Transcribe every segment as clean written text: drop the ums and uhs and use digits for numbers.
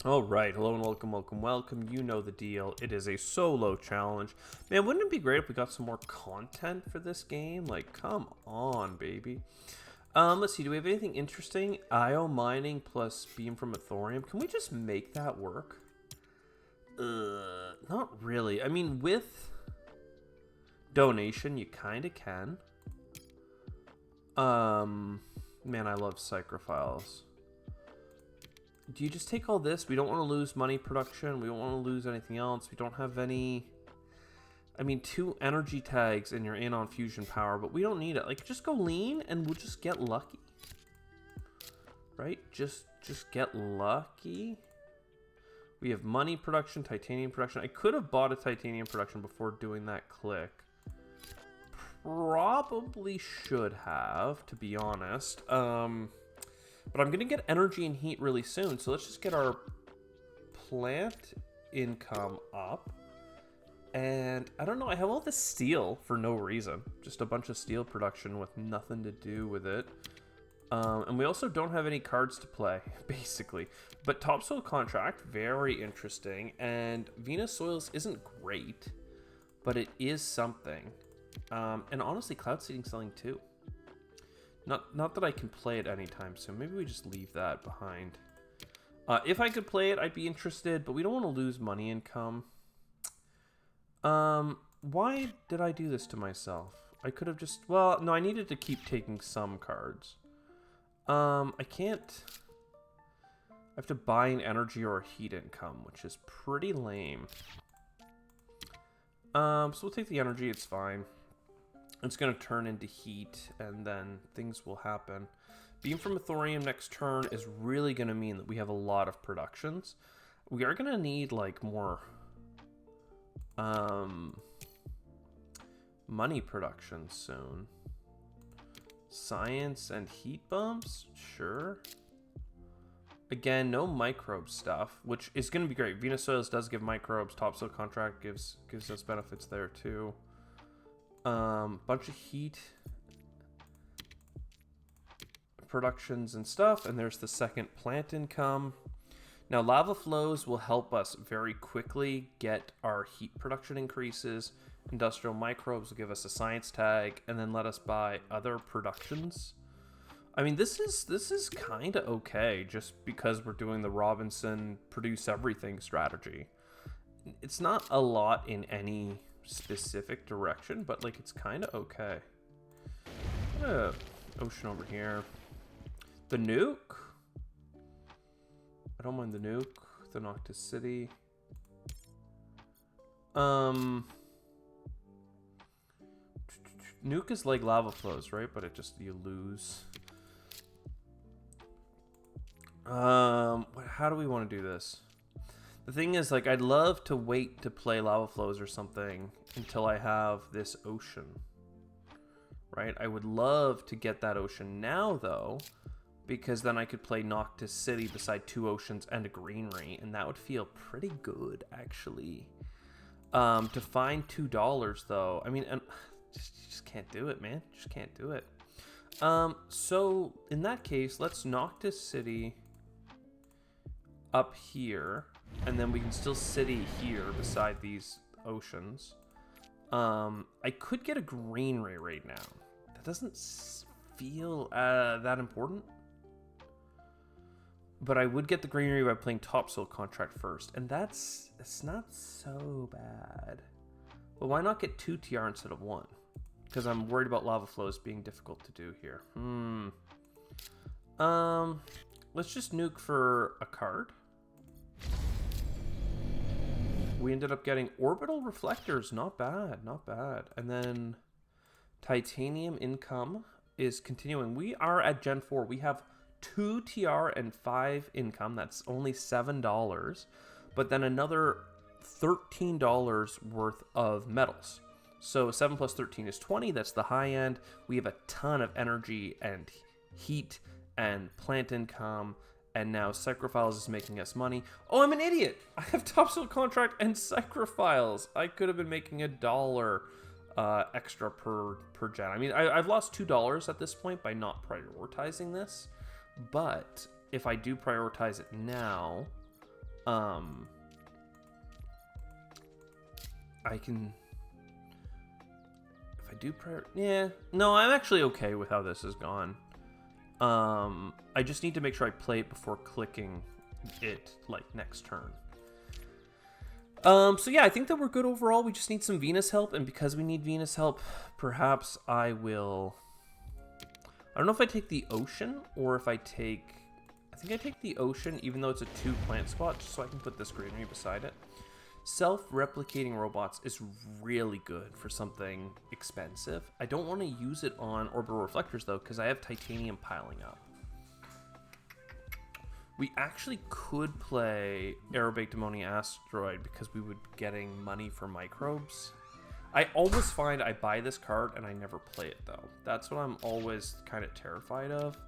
All right, hello and welcome, welcome, welcome. You know the deal. It is a solo challenge. Man, wouldn't it be great if we got some more content for this game? Like, come on, baby. Let's see. Do we have anything interesting? IO mining plus beam from a thorium. Can we just make that work? Not really. I mean, with donation, you kind of can. Man, I love Psychrophiles. Do you just take all this? We don't want to lose money production. We don't want to lose anything else. We don't have any... I mean, 2 energy tags and you're in on fusion power, but we don't need it. Like, just go lean and we'll just get lucky. Right? Just get lucky. We have money production, titanium production. I could have bought a titanium production before doing that click. Probably should have, to be honest. But I'm going to get energy and heat really soon. So let's just get our plant income up. And I don't know, I have all this steel for no reason. Just a bunch of steel production with nothing to do with it. And we also don't have any cards to play, basically. But Topsoil Contract, very interesting. And Venus Soils isn't great, but it is something. And honestly, Cloud Seeding selling too. Not that I can play it anytime soon. Maybe we just leave that behind. If I could play it, I'd be interested, but we don't want to lose money income. Why did I do this to myself? I could have just... Well, no, I needed to keep taking some cards. I can't... I have to buy an energy or a heat income, which is pretty lame. So we'll take the energy, it's fine. It's going to turn into heat, and then things will happen. Beam from a thorium next turn is really going to mean that we have a lot of productions. We are going to need, like, more money production soon. Science and heat bumps? Sure. Again, no microbe stuff, which is going to be great. Venus Soils does give microbes. Topsoil Contract gives us benefits there, too. Bunch of heat productions and stuff, and there's the second plant income. Now, lava flows will help us very quickly get our heat production increases. Industrial microbes will give us a science tag, and then let us buy other productions. I mean, this is kind of okay, just because we're doing the Robinson produce everything strategy. It's not a lot in any specific direction, but like it's kind of okay. Ocean over here. The nuke. I don't mind the nuke. The Noctis City. Nuke is like lava flows, right? But it just you lose. How do we want to do this? The thing is, like, I'd love to wait to play lava flows or something until I have this ocean, right? I would love to get that ocean now, though, because then I could play Noctis City beside 2 oceans and a greenery, and that would feel pretty good, actually. To find $2, though, I mean, and you just can't do it, man. Just can't do it. So in that case, let's Noctis City up here. And then we can still city here beside these oceans. I could get a greenery right now. That doesn't feel that important. But I would get the greenery by playing Topsoil Contract first. And it's not so bad. But why not get 2 TR instead of 1? Because I'm worried about lava flows being difficult to do here. Let's just nuke for a card. We ended up getting orbital reflectors. Not bad, not bad. And then titanium income is continuing. We are at Gen 4. We have 2 TR and 5 income. That's only $7. But then another $13 worth of metals. So 7 plus 13 is 20. That's the high end. We have a ton of energy and heat and plant income. And now Psychrophiles is making us money. Oh, I'm an idiot. I have Topsoil Contract and Psychrophiles. I could have been making $1 extra per gen. I mean, I've lost $2 at this point by not prioritizing this. But if I do prioritize it now, I can... If I do prayer... Yeah. No, I'm actually okay with how this has gone. I just need to make sure I play it before clicking it, like, next turn. So yeah, I think that we're good overall. We just need some Venus help, and because we need Venus help, perhaps I will... I don't know if I take the ocean, or if I take... I think I take the ocean, even though it's a 2 plant spot, just so I can put this greenery beside it. Self-replicating robots is really good for something expensive. I don't want to use it on orbital reflectors, though, because I have titanium piling up. We actually could play Aerobaked Ammonia Asteroid because we would be getting money for microbes. I always find I buy this card and I never play it, though. That's what I'm always kind of terrified of.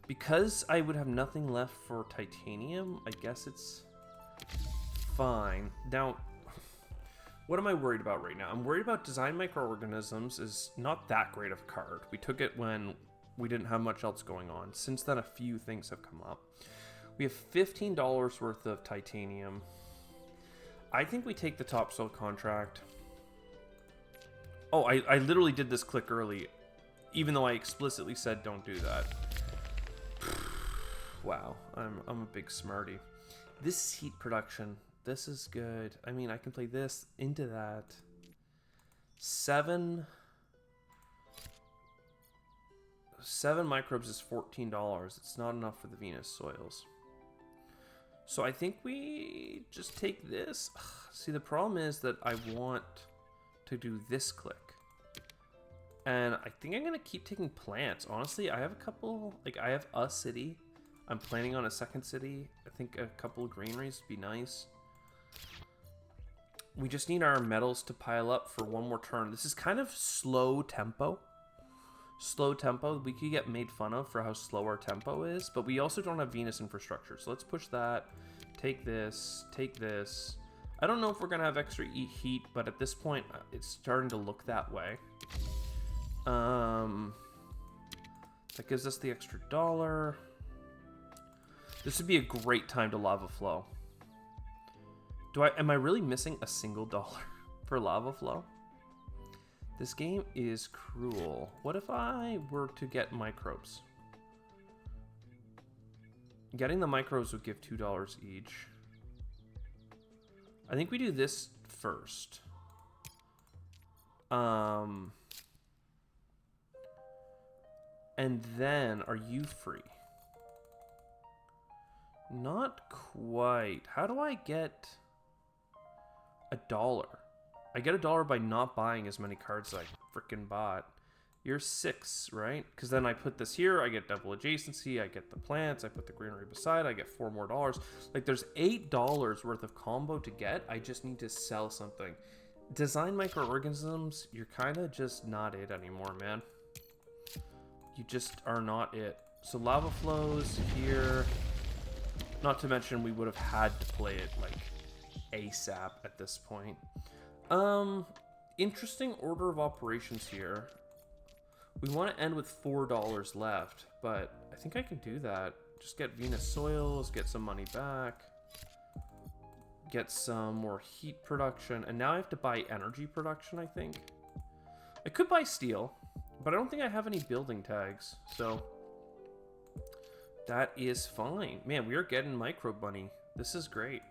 Because I would have nothing left for titanium, I guess it's fine. Now, what am I worried about right now? I'm worried about Design Microorganisms is not that great of a card. We took it when we didn't have much else going on. Since then, a few things have come up. We have $15 worth of titanium. I think we take the topsoil contract. Oh, I literally did this click early, even though I explicitly said don't do that. Wow, I'm a big smarty. This is heat production. This is good. I mean, I can play this into that. 7 microbes is $14. It's not enough for the Venus soils. So I think we just take this. See, the problem is that I want to do this click. And I think I'm going to keep taking plants. Honestly, I have a couple, like I have a city. I'm planning on a second city. I think a couple of greeneries would be nice. We just need our metals to pile up for one more turn. This is kind of slow tempo. Slow tempo. We could get made fun of for how slow our tempo is, but we also don't have Venus infrastructure. So let's push that. Take this. Take this. I don't know if we're going to have extra heat, but at this point, it's starting to look that way. That gives us the extra $1. This would be a great time to lava flow. Am I really missing a single dollar for lava flow? This game is cruel. What if I were to get microbes? Getting the microbes would give $2 each. I think we do this first. And then, are you free? Not quite. How do I get $1? I get $1 by not buying as many cards as I freaking bought. You're 6, right? Because then I put this here, I get double adjacency, I get the plants, I put the greenery beside, I get $4 more. Like, there's $8 worth of combo to get. I just need to sell something. Design Microorganisms, you're kind of just not it anymore, man. You just are not it. So lava flows here. Not to mention we would have had to play it like ASAP at this point. Interesting order of operations here. We want to end with $4 left, but I think I can do that. Just get Venus soils, get some money back, get some more heat production, and now I have to buy energy production, I think. I could buy steel, but I don't think I have any building tags, so that is fine. Man, we are getting microbe money. This is great.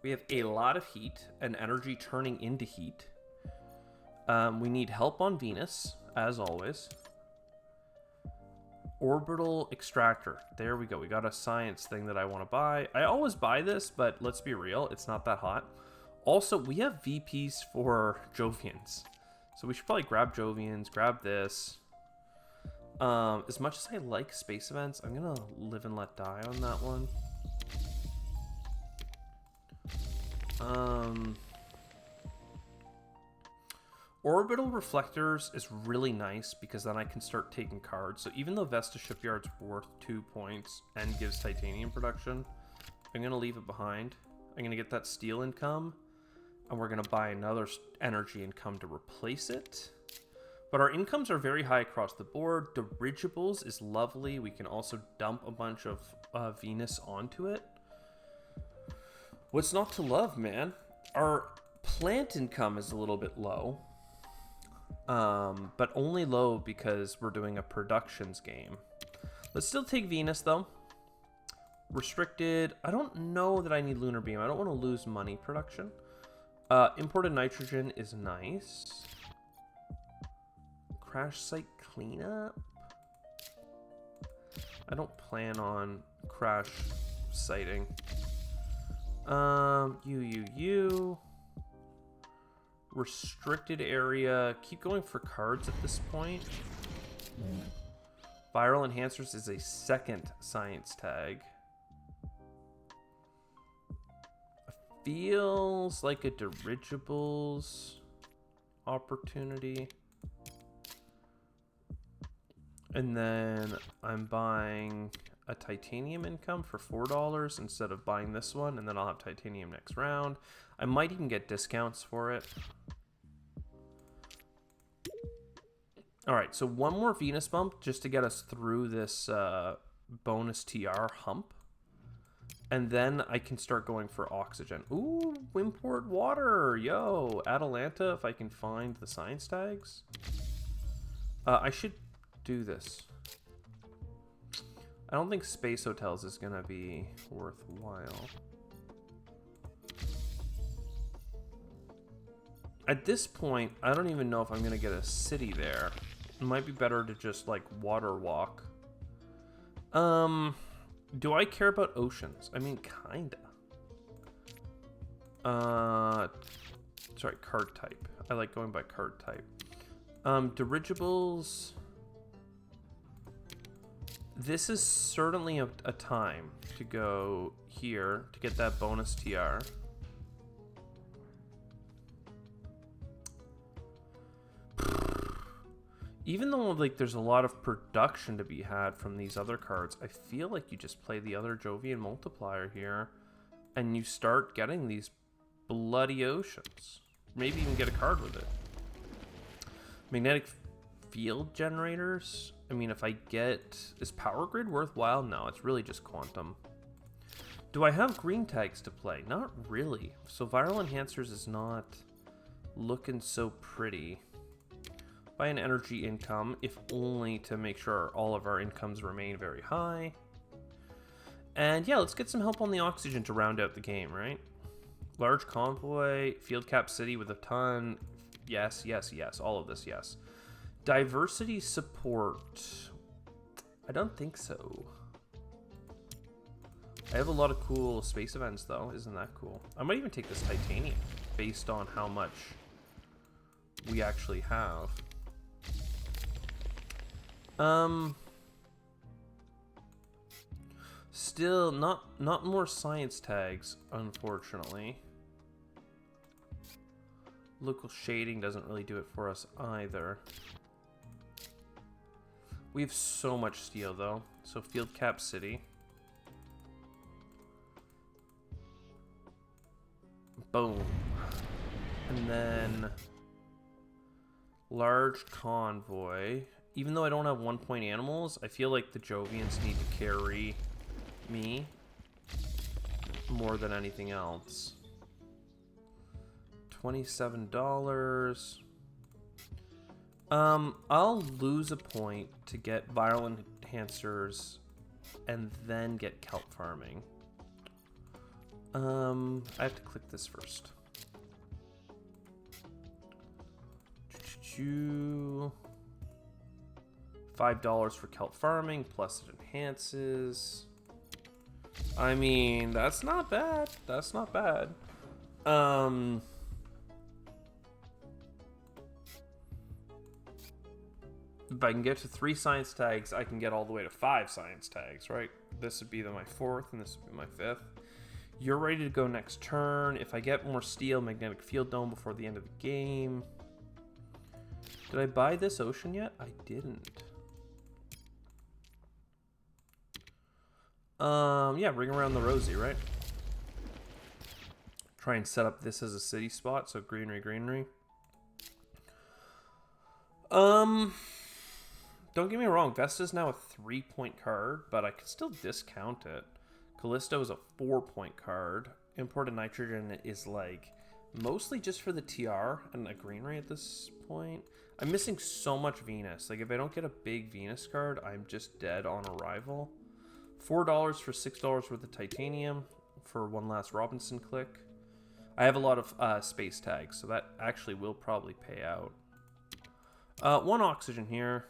We have a lot of heat and energy turning into heat. We need help on Venus, as always. Orbital extractor. There we go. We got a science thing that I want to buy. I always buy this, but let's be real. It's not that hot. Also, we have VPs for Jovians. So we should probably grab Jovians, grab this. As much as I like space events, I'm going to live and let die on that one. Orbital reflectors is really nice because then I can start taking cards. So even though Vesta Shipyard's worth 2 points and gives titanium production, I'm going to leave it behind. I'm going to get that steel income, and we're going to buy another energy income to replace it. But our incomes are very high across the board. Dirigibles is lovely. We can also dump a bunch of Venus onto it. What's not to love, man? Our plant income is a little bit low. But only low because we're doing a productions game. Let's still take Venus, though. Restricted. I don't know that I need Lunar Beam. I don't want to lose money production. Imported nitrogen is nice. Crash site cleanup. I don't plan on crash siting. Restricted area. Keep going for cards at this point. Viral enhancers is a second science tag. Feels like a dirigibles opportunity. And then I'm buying a titanium income for $4 instead of buying this one, and then I'll have titanium next round. I might even get discounts for it. All right, so one more Venus bump just to get us through this bonus TR hump. And then I can start going for oxygen. Ooh, import water. Yo, Atalanta, if I can find the science tags. I should do this. I don't think Space Hotels is going to be worthwhile. At this point, I don't even know if I'm going to get a city there. It might be better to just, like, water walk. Do I care about oceans? I mean, kinda. Sorry, card type. I like going by card type. Dirigibles. This is certainly a time to go here to get that bonus TR. Even though like there's a lot of production to be had from these other cards, I feel like you just play the other Jovian multiplier here and you start getting these bloody oceans. Maybe even get a card with it. Magnetic field generators. I mean, if I get... Is Power Grid worthwhile? No, it's really just Quantum. Do I have green tags to play? Not really. So Viral Enhancers is not looking so pretty. Buy an energy income, if only to make sure all of our incomes remain very high. And yeah, let's get some help on the oxygen to round out the game, right? Large convoy, field cap city with a ton. Yes, yes, yes. All of this, yes. Diversity support. I don't think so. I have a lot of cool space events, though. Isn't that cool? I might even take this titanium based on how much we actually have. Still not more science tags, unfortunately. Local shading doesn't really do it for us either. We have so much steel though. So field cap city. Boom. And then large convoy. Even though I don't have 1 point animals, I feel like the Jovians need to carry me more than anything else. $27. I'll lose a point to get viral enhancers and then get kelp farming. I have to click this first. $5 for kelp farming, plus it enhances. I mean, that's not bad. That's not bad. If I can get to 3 science tags, I can get all the way to 5 science tags, right? This would be my 4th, and this would be my 5th. You're ready to go next turn. If I get more steel, magnetic field dome before the end of the game. Did I buy this ocean yet? I didn't. Yeah, ring around the rosy, right? Try and set up this as a city spot, so greenery, greenery. Don't get me wrong, Vesta's now a 3-point card, but I could still discount it. Callisto is a 4-point card. Imported Nitrogen is like mostly just for the TR and a greenery at this point. I'm missing so much Venus. Like if I don't get a big Venus card, I'm just dead on arrival. $4 for $6 worth of titanium for one last Robinson click. I have a lot of space tags, so that actually will probably pay out. One oxygen here.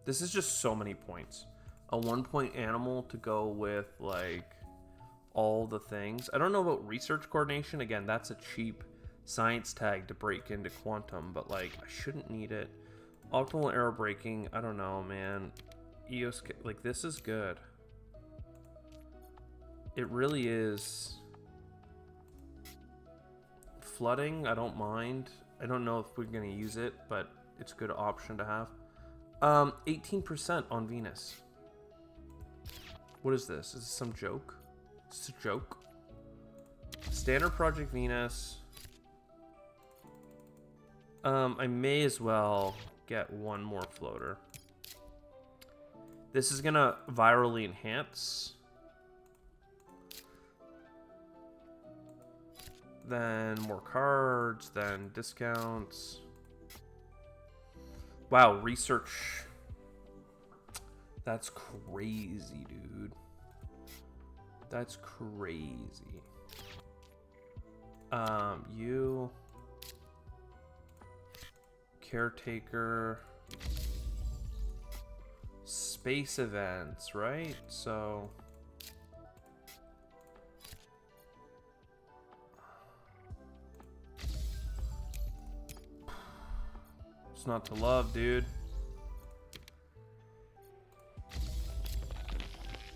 This is just so many points. A 1-point animal to go with like all the things. I don't know about research coordination. Again, that's a cheap science tag to break into quantum, but like I shouldn't need it. Optimal arrow braking, I don't know, man. EOS, like this is good. It really is. Flooding, I don't mind. I don't know if we're gonna use it, but it's a good option to have. 18% on Venus. What is this? Is this some joke? Is this a joke? Standard Project Venus. I may as well get one more floater. This is gonna virally enhance. Then more cards, then discounts. Wow, research. That's crazy, dude. That's crazy. You. Caretaker. Space events, right? So. It's not to love, dude.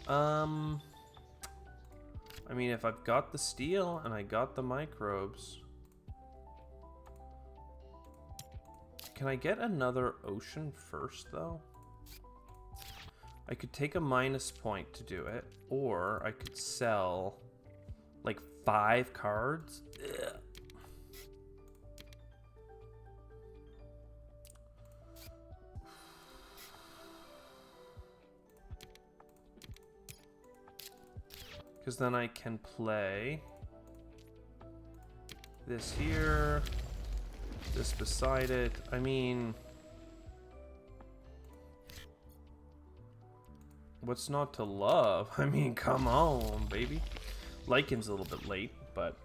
I mean, if I've got the steel and I got the microbes, can I get another ocean first, though? I could take a minus point to do it, or I could sell like 5 cards. Ugh. Because then I can play this here, this beside it. I mean, what's not to love? I mean, come on, baby. Lycan's a little bit late, but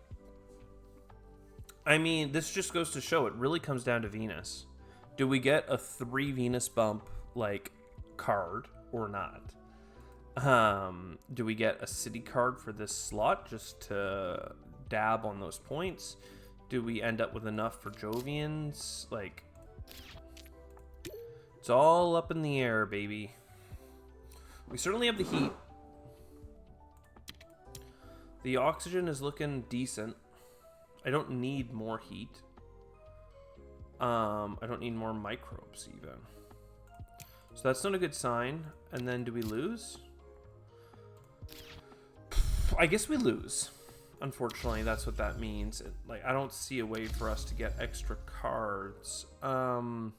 I mean, this just goes to show it really comes down to Venus. Do we get a 3 Venus bump like card or not? Do we get a city card for this slot just to dab on those points? Do we end up with enough for Jovians? Like, it's all up in the air, baby. We certainly have the heat. The oxygen is looking decent. I don't need more heat. I don't need more microbes even. So that's not a good sign. And then do we lose? I guess we lose. Unfortunately, that's what that means. Like, I don't see a way for us to get extra cards. The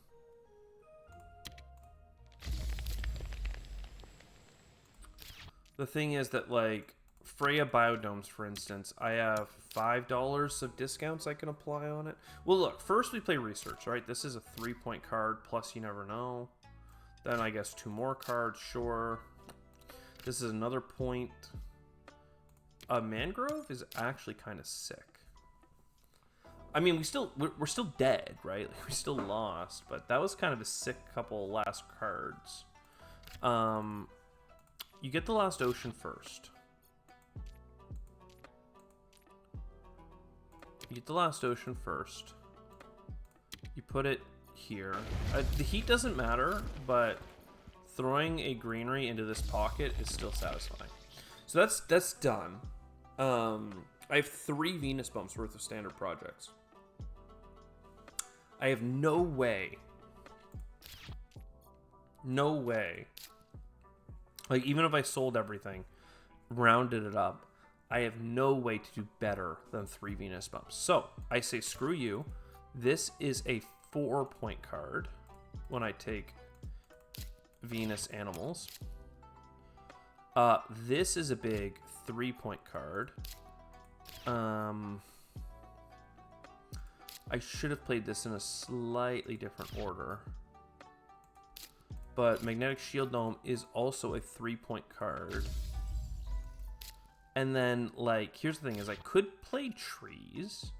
thing is that, like, Freya Biodomes, for instance, I have $5 of discounts I can apply on it. Well, look, first we play Research, right? This is a 3-point card, plus you never know. Then I guess 2 more cards, sure. This is another point. Mangrove is actually kind of sick. I mean, we're still dead, right? Like, we still lost, but that was kind of a sick couple last cards. You get the last ocean first. You get the last ocean first. You put it here. The heat doesn't matter, but throwing a greenery into this pocket is still satisfying. So that's done. I have 3 Venus bumps worth of standard projects. I have no way, like, even if I sold everything, rounded it up, I have no way to do better than 3 Venus bumps. So I say, screw you. This is a 4-point card when I take Venus Animals. This is a big 3-point card. I should have played this in a slightly different order. But Magnetic Shield Dome is also a 3-point card. And then, like, here's the thing is I could play trees,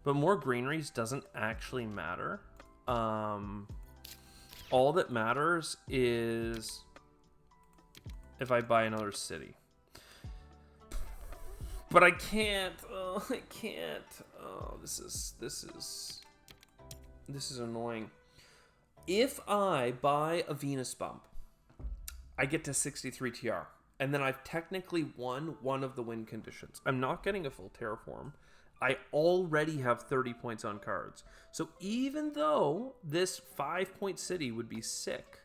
but more greeneries doesn't actually matter. All that matters is if I buy another city. But I can't. Oh, I can't. Oh, this is annoying. If I buy a Venus bump, I get to 63 TR, and then I've technically won one of the win conditions. I'm not getting a full terraform. I already have 30 points on cards. So even though this 5-point city would be sick,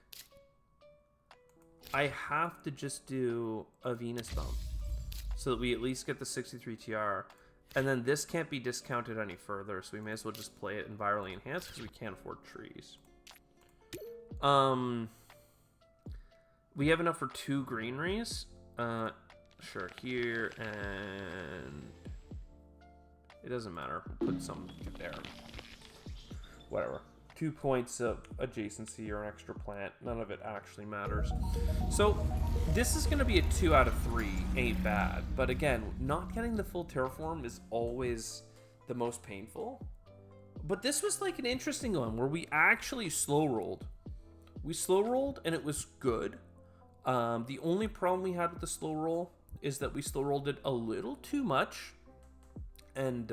I have to just do a Venus bump so that we at least get the 63 TR. And then this can't be discounted any further, so we may as well just play it envirally enhanced because we can't afford trees. We have enough for 2 greeneries. Sure, here, and it doesn't matter. We'll put some there. Whatever. 2 points of adjacency or an extra plant. None of it actually matters. So this is going to be a 2 out of 3. Ain't bad. But again, not getting the full terraform is always the most painful. But this was like an interesting one where we actually slow rolled. We slow rolled and it was good. The only problem we had with the slow roll is that we slow rolled it a little too much. And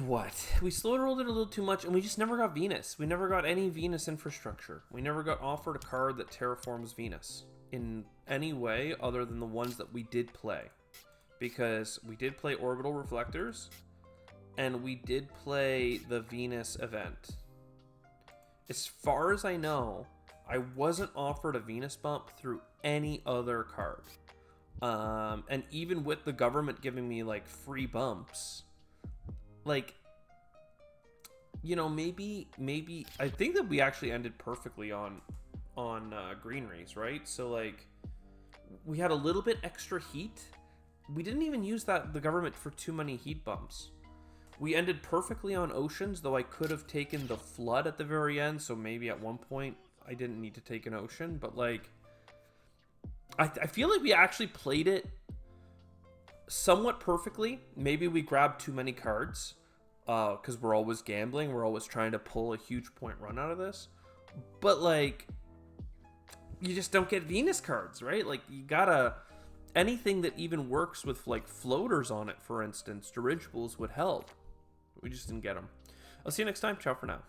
what? We slow rolled it a little too much, and we just never got Venus. We never got any Venus infrastructure. We never got offered a card that terraforms Venus in any way other than the ones that we did play. Because we did play Orbital Reflectors, and we did play the Venus event. As far as I know, I wasn't offered a Venus bump through any other card. And even with the government giving me, like, free bumps, like, you know, maybe I think that we actually ended perfectly on greeneries, right? So, like, we had a little bit extra heat. We didn't even use the government for too many heat bumps. We ended perfectly on oceans, though I could have taken the flood at the very end, so maybe at one point I didn't need to take an ocean, but, like, I feel like we actually played it somewhat perfectly. Maybe we grabbed too many cards because we're always gambling. We're always trying to pull a huge point run out of this. But, like, you just don't get Venus cards, right? Like, you gotta... Anything that even works with, like, floaters on it, for instance, dirigibles would help. We just didn't get them. I'll see you next time. Ciao for now.